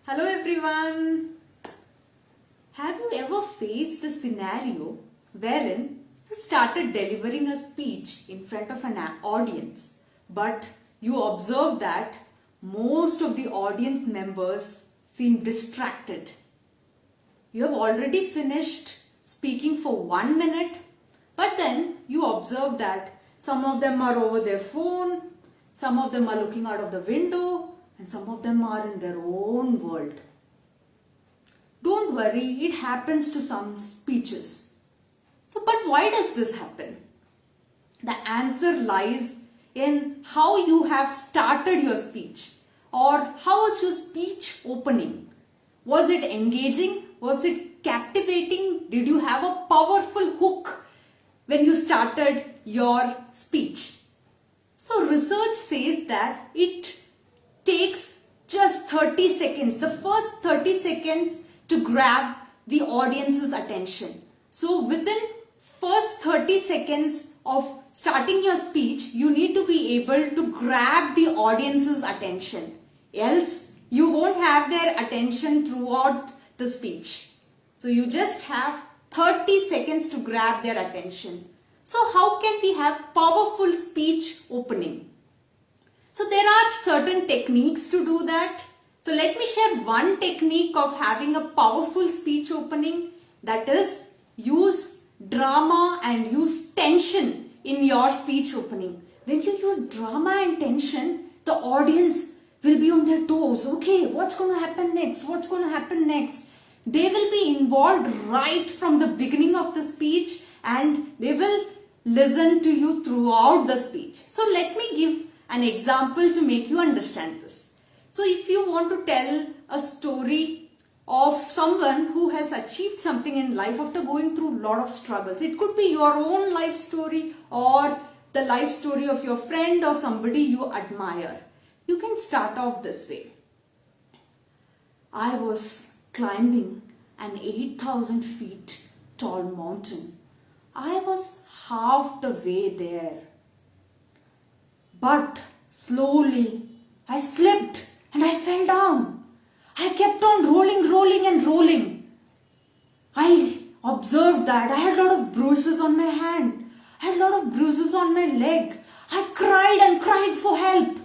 Hello everyone. Have you ever faced a scenario wherein you started delivering a speech in front of an audience, but you observed that most of the audience members seem distracted? You have already finished speaking for 1 minute, but then you observe that some of them are over their phone, some of them are looking out of the window, and some of them are in their own world. Don't worry, it happens to some speeches. But why does this happen? The answer lies in how you have started your speech, or how was your speech opening. Was it engaging? Was it captivating? Did you have a powerful hook when you started your speech? So research says that it takes just 30 seconds, the first 30 seconds to grab the audience's attention. So within first 30 seconds of starting your speech, you need to be able to grab the audience's attention. Else, you won't have their attention throughout the speech. So you just have 30 seconds to grab their attention. So how can we have powerful speech opening? So there are certain techniques to do that. So let me share one technique of having a powerful speech opening, that is use drama and use tension in your speech opening. When you use drama and tension, the audience will be on their toes. Okay, what's going to happen next? What's going to happen next? They will be involved right from the beginning of the speech and they will listen to you throughout the speech. So let me give an example to make you understand this. So if you want to tell a story of someone who has achieved something in life after going through a lot of struggles, it could be your own life story or the life story of your friend or somebody you admire. You can start off this way. I was climbing an 8,000 feet tall mountain. I was half the way there. But slowly I slipped and I fell down. I kept on rolling. I observed that I had a lot of bruises on my hand. I had a lot of bruises on my leg. I cried and cried for help.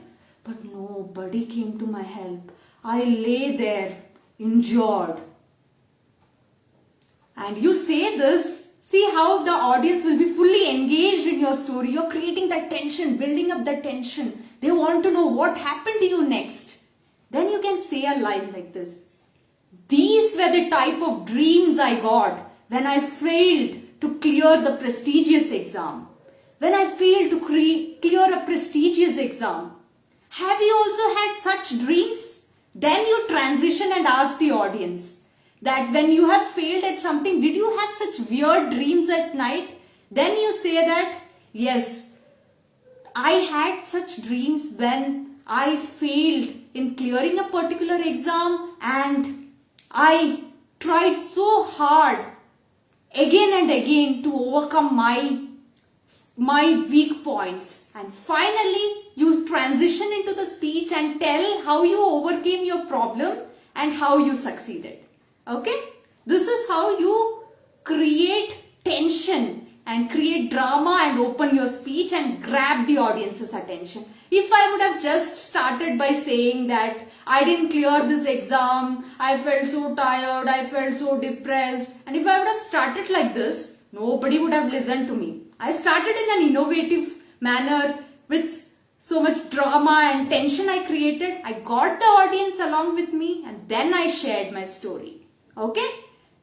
But nobody came to my help. I lay there injured. And you say this, see how the audience will be fully engaged in your story. You're creating that tension, building up that tension. They want to know what happened to you next. Then you can say a line like this. These were the type of dreams I got when I failed to clear the prestigious exam. When I failed to clear a prestigious exam. Have you also had such dreams? Then you transition and ask the audience that when you have failed at something, did you have such weird dreams at night? Then you say that, yes, I had such dreams when I failed in clearing a particular exam and I tried so hard again and again to overcome my weak points. And finally, you transition into the speech and tell how you overcame your problem and how you succeeded. Okay? This is how you create tension and create drama and open your speech and grab the audience's attention. If I would have just started by saying that I didn't clear this exam, I felt so tired, I felt so depressed, and if I would have started like this, nobody would have listened to me. I started in an innovative manner with so much drama and tension I created. I got the audience along with me and then I shared my story. Okay?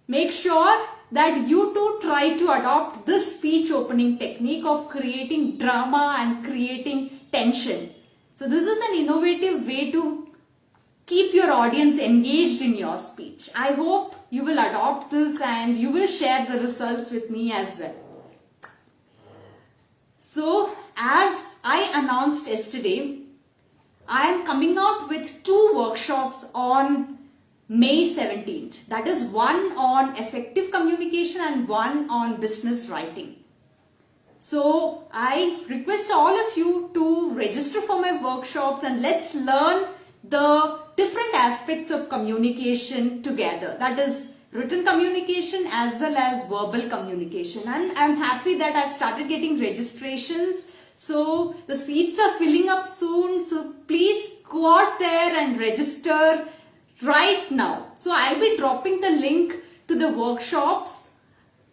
Make sure that you too try to adopt this speech opening technique of creating drama and creating tension. So this is an innovative way to keep your audience engaged in your speech. I hope you will adopt this and you will share the results with me as well. So as I announced yesterday, I am coming out with 2 workshops on May 17th. That is one on effective communication and one on business writing. So I request all of you to register for my workshops and let's learn the different aspects aspects of communication together. That is written communication as well as verbal communication. And I'm happy that I've started getting registrations. So the seats are filling up soon. So please go out there and register right now. So I'll be dropping the link to the workshops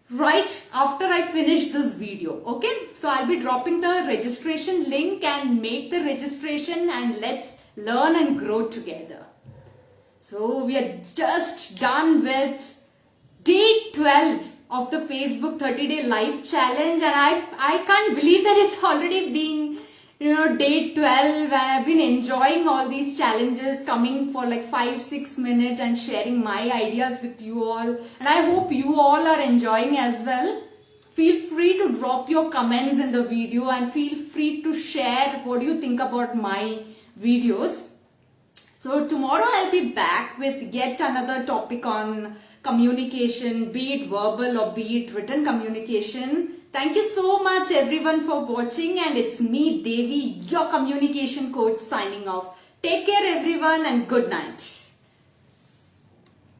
right after I finish this video. Okay, so I'll be dropping the registration link, and make the registration and let's learn and grow together. So we are just done with day 12 of the Facebook 30-day live challenge, and I can't believe that it's already been day 12, and I've been enjoying all these challenges, coming for like 5-6 minutes and sharing my ideas with you all, and I hope you all are enjoying as well. Feel free to drop your comments in the video, and feel free to share what you think about my videos. So tomorrow I'll be back with yet another topic on communication, be it verbal or be it written communication. Thank you so much everyone for watching, and it's me, Devi, your communication coach, signing off. Take care everyone, and good night.